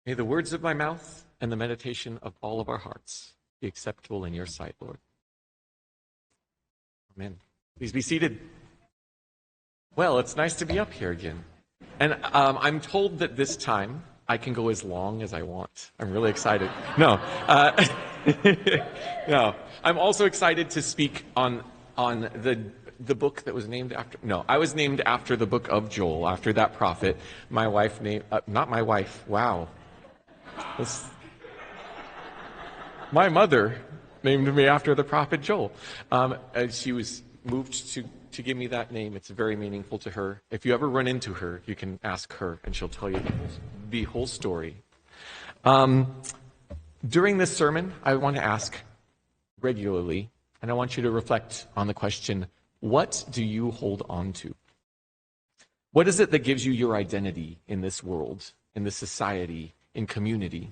May the words of my mouth and the meditation of all of our hearts be acceptable in your sight, Lord. Amen. Please be seated. Well, it's nice to be up here again. And I'm told that this time I can go as long as I want. I'm really excited. No. No. I'm also excited to speak on the book that was named after. No, I was named after the book of Joel, after that prophet. My wife named, not my wife, wow. My mother named me after the prophet Joel. She was moved to give me that name. It's very meaningful to her. If you ever run into her, you can ask her, and she'll tell you the whole story. During this sermon, I want to ask regularly, and I want you to reflect on the question, what do you hold on to? What is it that gives you your identity in this world, in this society, in community?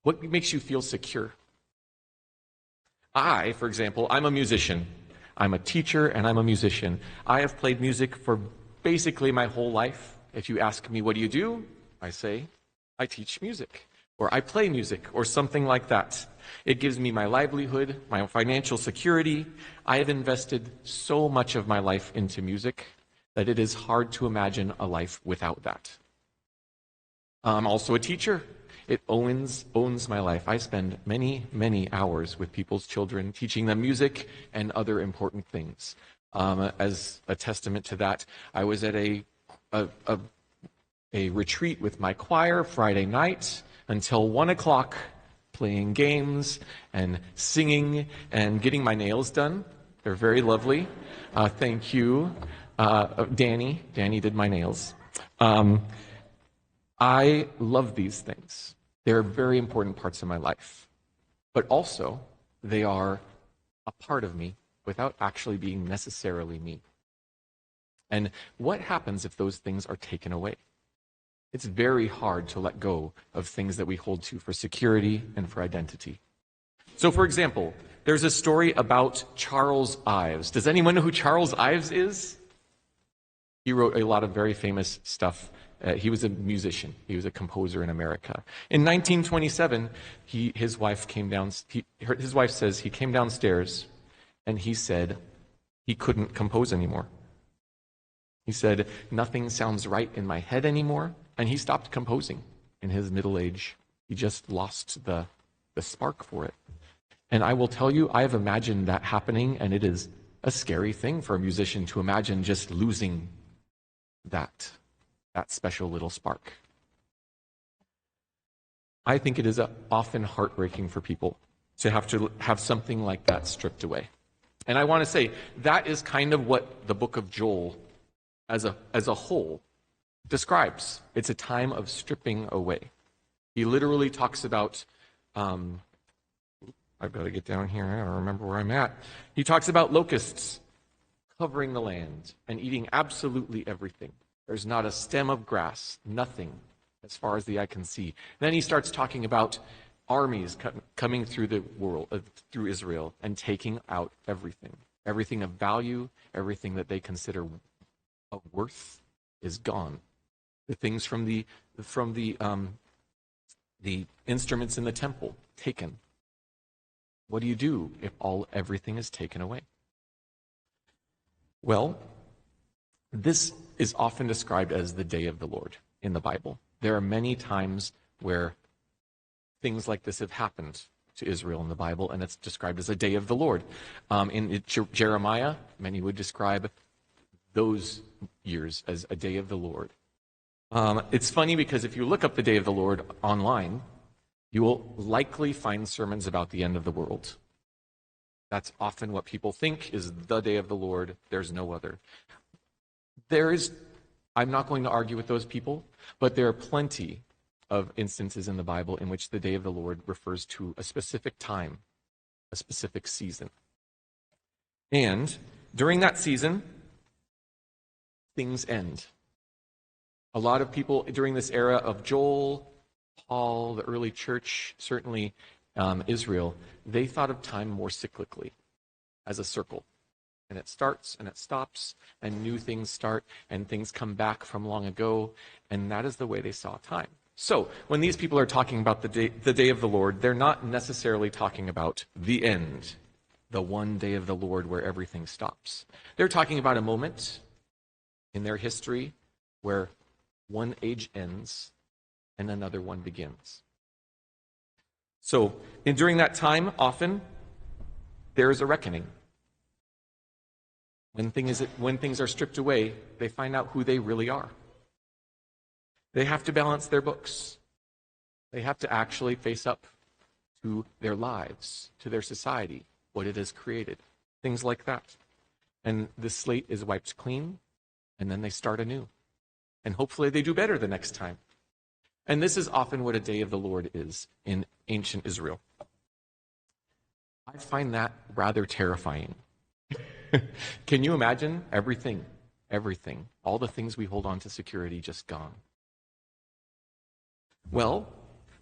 What makes you feel secure? I, for example, I'm a musician. I'm a teacher and I'm a musician. I have played music for basically my whole life. If you ask me, what do? I say, I teach music, or I play music, or something like that. It gives me my livelihood, my financial security. I have invested so much of my life into music that it is hard to imagine a life without that. I'm also a teacher. It owns my life. I spend many, many hours with people's children, teaching them music and other important things. As a testament to that, I was at a retreat with my choir Friday night until 1 o'clock, playing games and singing and getting my nails done. They're very lovely. Thank you, Danny. Danny did my nails. I love these things. They're very important parts of my life. But also, they are a part of me without actually being necessarily me. And what happens if those things are taken away? It's very hard to let go of things that we hold to for security and for identity. So, for example, there's a story about Charles Ives. Does anyone know who Charles Ives is? He wrote a lot of very famous stuff. He was a musician. He was a composer in America. In 1927, his wife says he came downstairs and he said he couldn't compose anymore. He said, nothing sounds right in my head anymore. And he stopped composing in his middle age. He just lost the spark for it. And I will tell you, I have imagined that happening, and it is a scary thing for a musician to imagine just losing that special little spark. I think it is often heartbreaking for people to have something like that stripped away. And I want to say, that is kind of what the book of Joel as a whole describes. It's a time of stripping away. He literally talks about, I've got to get down here, I don't remember where I'm at. He talks about locusts covering the land and eating absolutely everything. There's not a stem of grass, nothing, as far as the eye can see. Then he starts talking about armies coming through the world, through Israel, and taking out everything of value, everything that they consider of worth is gone. The things from the instruments in the temple taken. What do you do if everything is taken away? Well, this is often described as the day of the Lord in the Bible. There are many times where things like this have happened to Israel in the Bible, and it's described as a day of the Lord. In Jeremiah, many would describe those years as a day of the Lord. It's funny because if you look up the day of the Lord online, you will likely find sermons about the end of the world. That's often what people think is the day of the Lord. There's no other. I'm not going to argue with those people, but there are plenty of instances in the Bible in which the day of the Lord refers to a specific time, a specific season. And during that season, things end. A lot of people during this era of Joel, Paul, the early church, certainly Israel, they thought of time more cyclically, as a circle. And it starts and it stops, and new things start, and things come back from long ago, and that is the way they saw time. So, when these people are talking about the day of the Lord, they're not necessarily talking about the end, the one day of the Lord where everything stops. They're talking about a moment in their history where one age ends and another one begins. So, during that time, often, there is a reckoning. When things are stripped away, they find out who they really are. They have to balance their books. They have to actually face up to their lives, to their society, what it has created, things like that. And the slate is wiped clean, and then they start anew. And hopefully they do better the next time. And this is often what a day of the Lord is in ancient Israel. I find that rather terrifying. Can you imagine everything, all the things we hold on to security just gone? Well,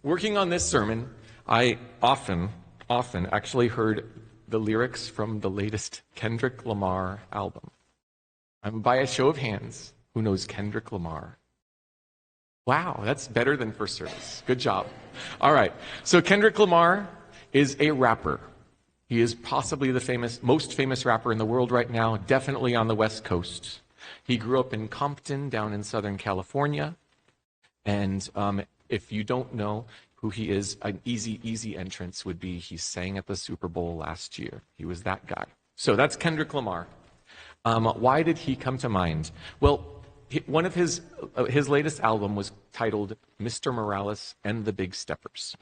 working on this sermon, I often actually heard the lyrics from the latest Kendrick Lamar album. By a show of hands, who knows Kendrick Lamar? Wow, that's better than first service. Good job. All right, so Kendrick Lamar is a rapper. He is possibly the most famous rapper in the world right now, definitely on the West Coast. He grew up in Compton, down in Southern California. And if you don't know who he is, an easy entrance would be he sang at the Super Bowl last year. He was that guy. So that's Kendrick Lamar. Why did he come to mind? Well, one of his latest album was titled Mr. Morales and the Big Steppers.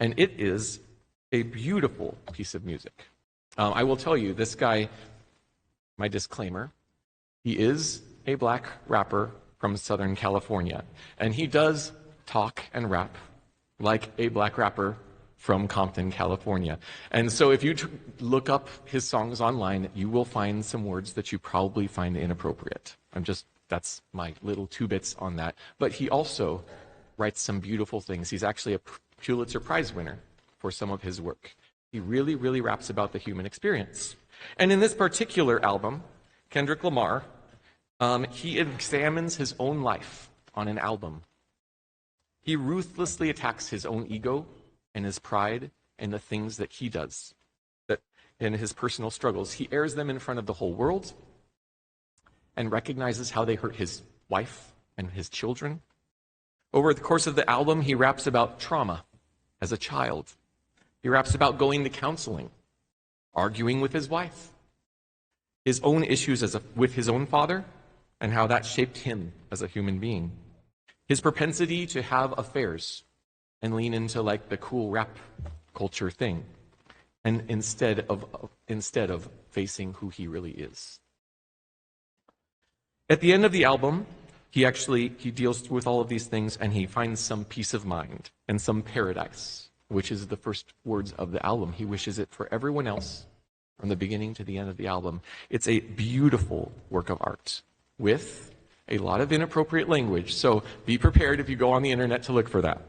And it is a beautiful piece of music. I will tell you, this guy, my disclaimer, he is a black rapper from Southern California. And he does talk and rap like a black rapper from Compton, California. And so if you look up his songs online, you will find some words that you probably find inappropriate. That's my little 2 bits on that. But he also writes some beautiful things. He's actually a Pulitzer Prize winner for some of his work. He really, really raps about the human experience. And in this particular album, Kendrick Lamar, he examines his own life on an album. He ruthlessly attacks his own ego and his pride and the things that he does, that in his personal struggles. He airs them in front of the whole world and recognizes how they hurt his wife and his children. Over the course of the album, he raps about trauma as a child. He raps about going to counseling, arguing with his wife, his own issues with his own father, and how that shaped him as a human being. His propensity to have affairs and lean into like the cool rap culture thing, and instead of facing who he really is. At the end of the album, he deals with all of these things, and he finds some peace of mind and some paradise, which is the first words of the album. He wishes it for everyone else from the beginning to the end of the album. It's a beautiful work of art with a lot of inappropriate language, so be prepared if you go on the internet to look for that.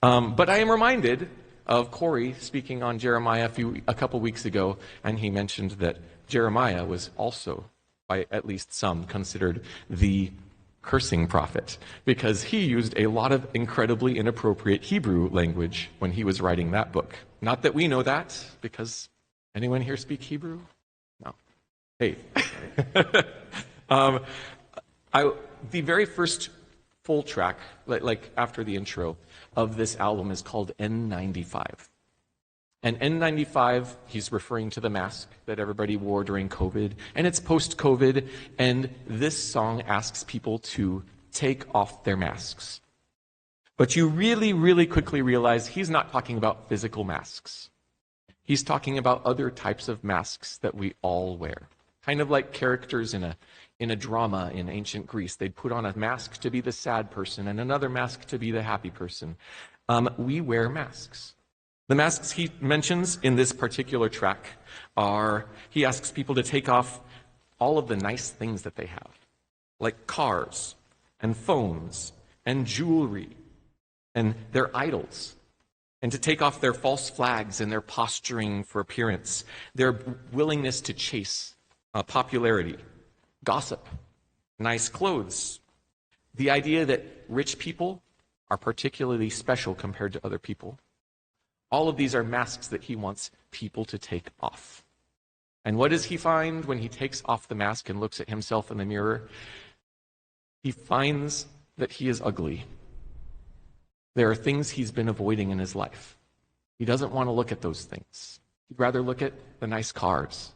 But I am reminded of Corey speaking on Jeremiah a couple weeks ago, and he mentioned that Jeremiah was also, by at least some, considered the cursing prophet, because he used a lot of incredibly inappropriate Hebrew language when he was writing that book. Not that we know that, because anyone here speak Hebrew? No. Hey. The very first full track, like after the intro of this album, is called N95. And N95, he's referring to the mask that everybody wore during COVID, and it's post-COVID, and this song asks people to take off their masks. But you really, really quickly realize he's not talking about physical masks. He's talking about other types of masks that we all wear. Kind of like characters in a drama in ancient Greece. They'd put on a mask to be the sad person and another mask to be the happy person. We wear masks. The masks he mentions in this particular track he asks people to take off all of the nice things that they have, like cars and phones and jewelry and their idols, and to take off their false flags and their posturing for appearance, their willingness to chase popularity, gossip, nice clothes, the idea that rich people are particularly special compared to other people. All of these are masks that he wants people to take off. And what does he find when he takes off the mask and looks at himself in the mirror? He finds that he is ugly. There are things he's been avoiding in his life. He doesn't want to look at those things. He'd rather look at the nice cars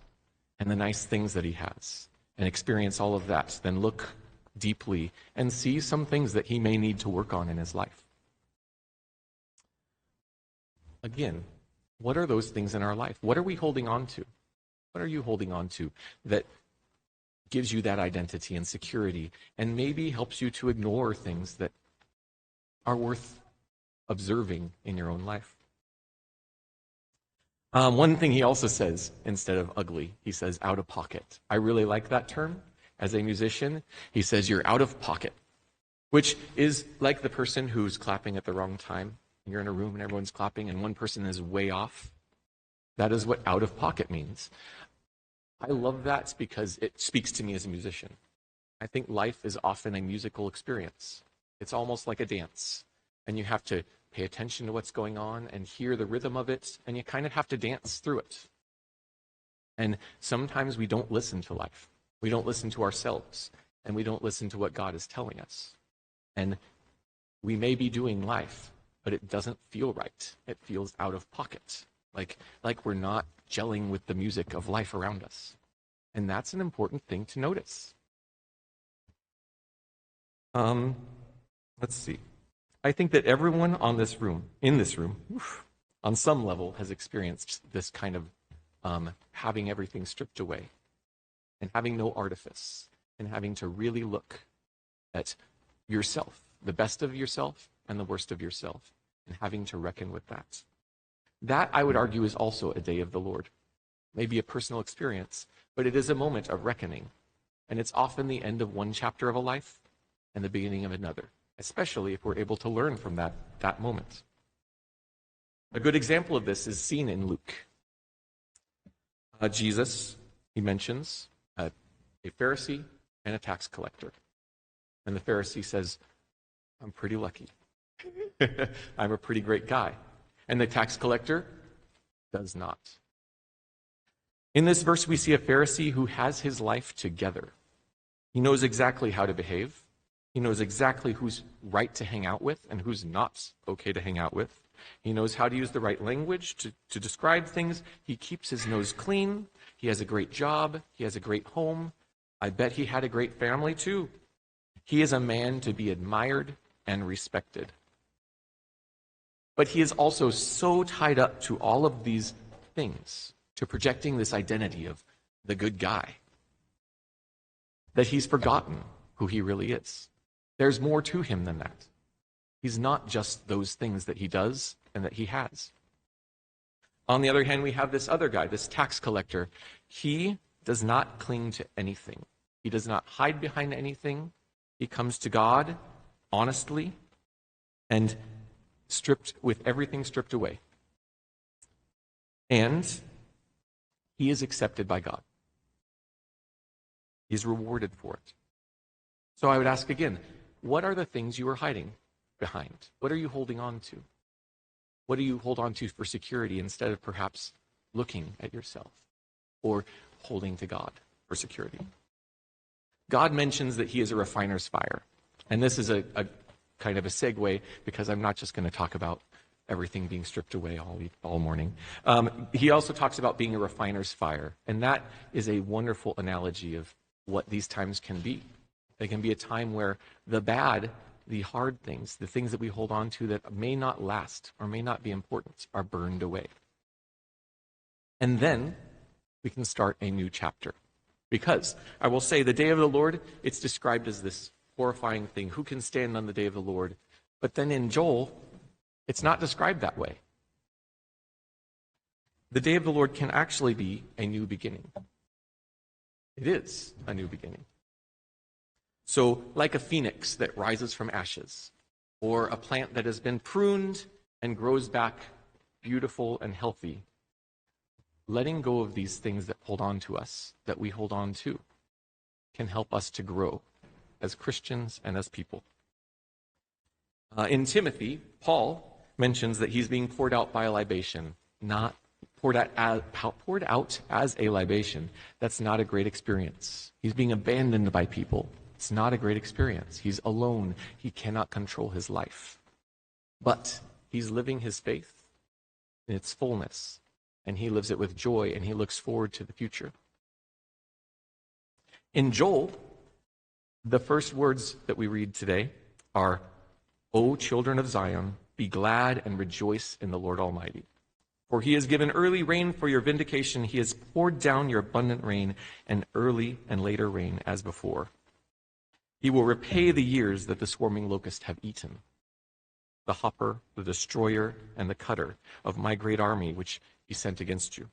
and the nice things that he has and experience all of that than look deeply and see some things that he may need to work on in his life. Again, what are those things in our life? What are we holding on to? What are you holding on to that gives you that identity and security and maybe helps you to ignore things that are worth observing in your own life? One thing he also says, instead of ugly, he says out of pocket. I really like that term. As a musician, he says you're out of pocket, which is like the person who's clapping at the wrong time. You're in a room and everyone's clapping and one person is way off. That is what out of pocket means. I love that because it speaks to me as a musician. I think life is often a musical experience. It's almost like a dance, and you have to pay attention to what's going on and hear the rhythm of it, and you kind of have to dance through it. And sometimes we don't listen to life. We don't listen to ourselves, and we don't listen to what God is telling us. And we may be doing life, but it doesn't feel right. It feels out of pocket, like we're not gelling with the music of life around us. And that's an important thing to notice. Let's see. I think that everyone in this room, on some level has experienced this kind of having everything stripped away and having no artifice and having to really look at yourself, the best of yourself and the worst of yourself, and having to reckon with that. That, I would argue, is also a day of the Lord. Maybe a personal experience, but it is a moment of reckoning. And it's often the end of one chapter of a life and the beginning of another, especially if we're able to learn from that moment. A good example of this is seen in Luke. Jesus, he mentions a Pharisee and a tax collector. And the Pharisee says, I'm pretty lucky. I'm a pretty great guy. And the tax collector does not. In this verse, we see a Pharisee who has his life together. He knows exactly how to behave. He knows exactly who's right to hang out with and who's not okay to hang out with. He knows how to use the right language to describe things. He keeps his nose clean. He has a great job. He has a great home. I bet he had a great family too. He is a man to be admired and respected. But he is also so tied up to all of these things, to projecting this identity of the good guy, that he's forgotten who he really is. There's more to him than that. He's not just those things that he does and that he has. On the other hand, we have this other guy, this tax collector. He does not cling to anything. He does not hide behind anything. He comes to God honestly and with everything stripped away. And he is accepted by God. He's rewarded for it. So I would ask again, what are the things you are hiding behind? What are you holding on to? What do you hold on to for security instead of perhaps looking at yourself or holding to God for security? God mentions that he is a refiner's fire. And this is a kind of a segue because I'm not just going to talk about everything being stripped away all morning. He also talks about being a refiner's fire. And that is a wonderful analogy of what these times can be. They can be a time where the bad, the hard things, the things that we hold on to that may not last or may not be important are burned away. And then we can start a new chapter. Because I will say the day of the Lord, it's described as this horrifying thing. Who can stand on the day of the Lord? But then in Joel, it's not described that way. The day of the Lord can actually be a new beginning. It is a new beginning. So, like a phoenix that rises from ashes, or a plant that has been pruned and grows back beautiful and healthy, letting go of these things that hold on to us, that we hold on to, can help us to grow as Christians and as people. In Timothy, Paul mentions that he's being poured out by a libation, not poured out as a libation. That's not a great experience. He's being abandoned by people. It's not a great experience. He's alone. He cannot control his life. But he's living his faith in its fullness, and he lives it with joy, and he looks forward to the future. In Joel, the first words that we read today are, "O children of Zion, be glad and rejoice in the Lord Almighty. For he has given early rain for your vindication. He has poured down your abundant rain, and early and later rain as before. He will repay the years that the swarming locust have eaten, the hopper, the destroyer, and the cutter of my great army which he sent against you.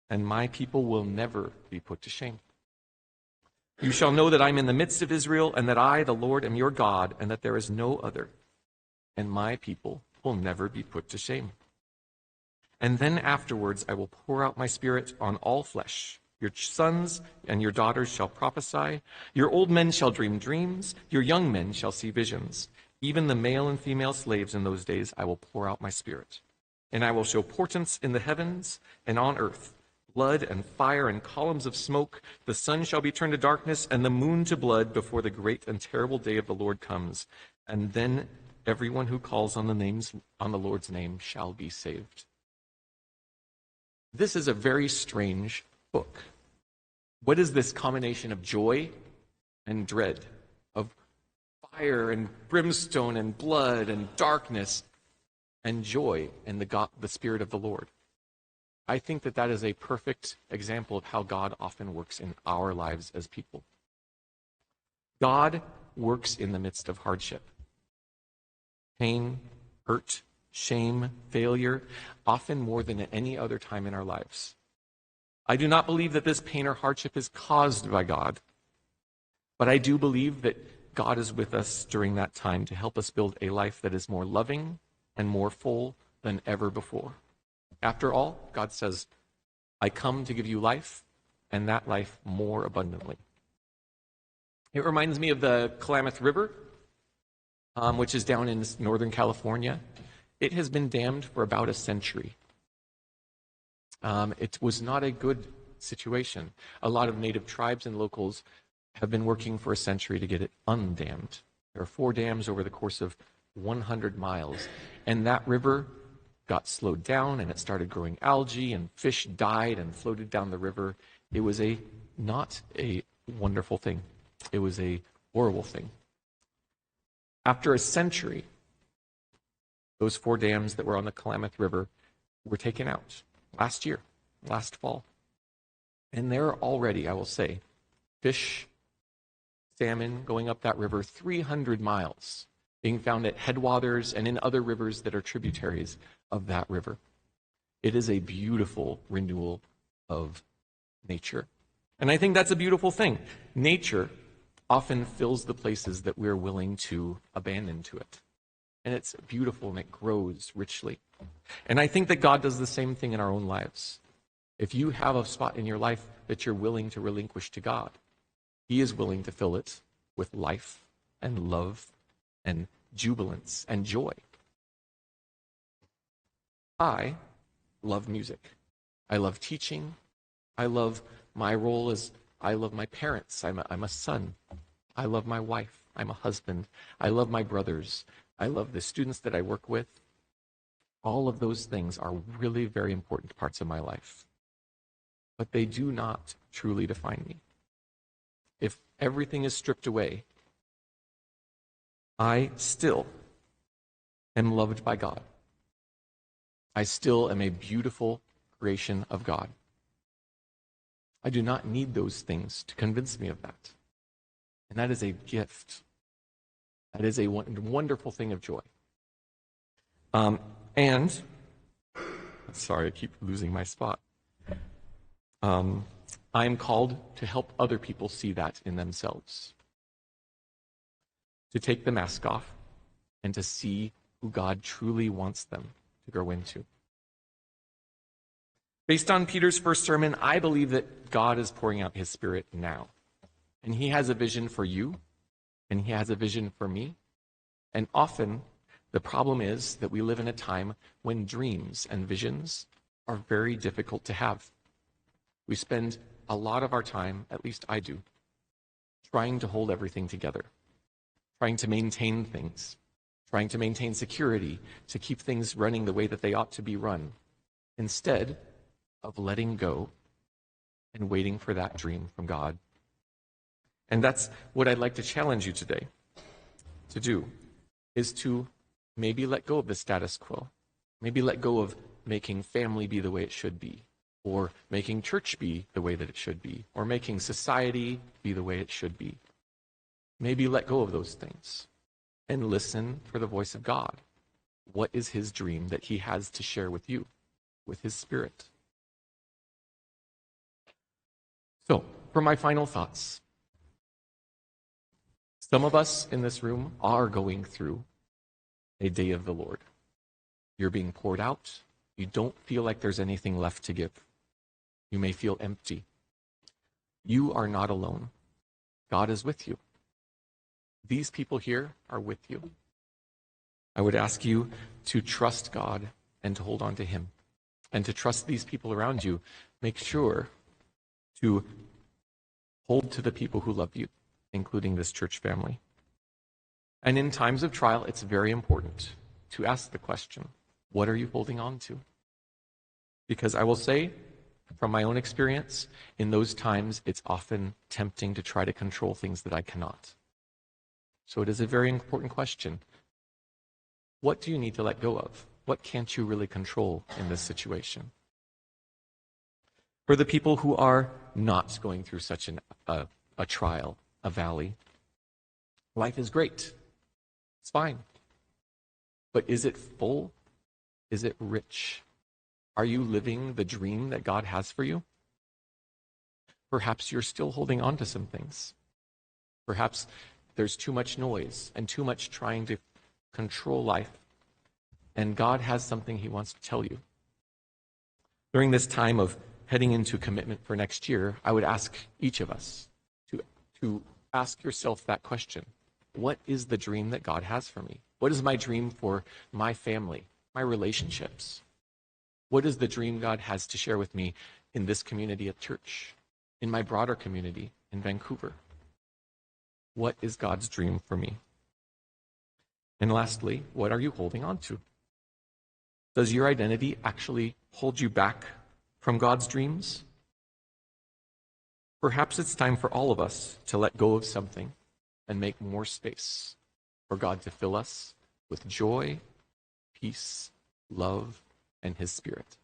And my people will never be put to shame. You shall know that I am in the midst of Israel, and that I, the Lord, am your God, and that there is no other. And my people will never be put to shame. And then afterwards I will pour out my spirit on all flesh. Your sons and your daughters shall prophesy. Your old men shall dream dreams. Your young men shall see visions. Even the male and female slaves in those days I will pour out my spirit. And I will show portents in the heavens and on earth, blood and fire and columns of smoke. The sun shall be turned to darkness and the moon to blood before the great and terrible day of the Lord comes. And then everyone who calls on the Lord's name shall be saved." This is a very strange book. What is this combination of joy and dread, of fire and brimstone and blood and darkness and joy and the Spirit of the Lord? I think that is a perfect example of how God often works in our lives as people. God works in the midst of hardship. Pain, hurt, shame, failure, often more than at any other time in our lives. I do not believe that this pain or hardship is caused by God, but I do believe that God is with us during that time to help us build a life that is more loving and more full than ever before. After all, God says, "I come to give you life, and that life more abundantly." It reminds me of the Klamath River, which is down in Northern California. It has been dammed for about a century. It was not a good situation. A lot of native tribes and locals have been working for a century to get it undammed. There are 4 dams over the course of 100 miles, and that river got slowed down, and it started growing algae, and fish died and floated down the river. It was not a wonderful thing. It was a horrible thing. After a century, those 4 dams that were on the Klamath River were taken out last fall. And there are already, I will say, fish, salmon going up that river 300 miles, being found at headwaters and in other rivers that are tributaries of that river. It is a beautiful renewal of nature. And I think that's a beautiful thing. Nature often fills the places that we're willing to abandon to it. And it's beautiful and it grows richly. And I think that God does the same thing in our own lives. If you have a spot in your life that you're willing to relinquish to God, He is willing to fill it with life and love and jubilance and joy. I love music. I love teaching. I love my role as I love my parents. I'm a son. I love my wife. I'm a husband. I love my brothers. I love the students that I work with. All of those things are really very important parts of my life. But they do not truly define me. If everything is stripped away, I still am loved by God. I still am a beautiful creation of God. I do not need those things to convince me of that. And that is a gift. That is a wonderful thing of joy. And, sorry, I keep losing my spot. I am called to help other people see that in themselves. To take the mask off and to see who God truly wants them to grow into. Based on Peter's first sermon, I believe that God is pouring out His Spirit now. And He has a vision for you, and He has a vision for me, And often, the problem is that we live in a time when dreams and visions are very difficult to have. We spend a lot of our time, at least I do, trying to hold everything together, trying to maintain things, trying to maintain security, to keep things running the way that they ought to be run, instead of letting go and waiting for that dream from God. And that's what I'd like to challenge you today to do, is to maybe let go of the status quo. Maybe let go of making family be the way it should be, or making church be the way that it should be, or making society be the way it should be. Maybe let go of those things and listen for the voice of God. What is his dream that he has to share with you, with his Spirit? So, for my final thoughts, some of us in this room are going through a day of the Lord. You're being poured out. You don't feel like there's anything left to give. You may feel empty. You are not alone. God is with you. These people here are with you. I would ask you to trust God and to hold on to him, and to trust these people around you. Make sure to hold to the people who love you, including this church family. And in times of trial, it's very important to ask the question, what are you holding on to? Because I will say, from my own experience, in those times, it's often tempting to try to control things that I cannot. So it is a very important question. What do you need to let go of? What can't you really control in this situation? For the people who are not going through such a trial, a valley, life is great. It's fine. But is it full? Is it rich? Are you living the dream that God has for you? Perhaps you're still holding on to some things. Perhaps there's too much noise and too much trying to control life. And God has something he wants to tell you. During this time of heading into commitment for next year, I would ask each of us to ask yourself that question. What is the dream that God has for me? What is my dream for my family, my relationships? What is the dream God has to share with me in this community at church, in my broader community in Vancouver? What is God's dream for me? And lastly, what are you holding on to? Does your identity actually hold you back from God's dreams? Perhaps it's time for all of us to let go of something and make more space for God to fill us with joy, peace, love, and his Spirit.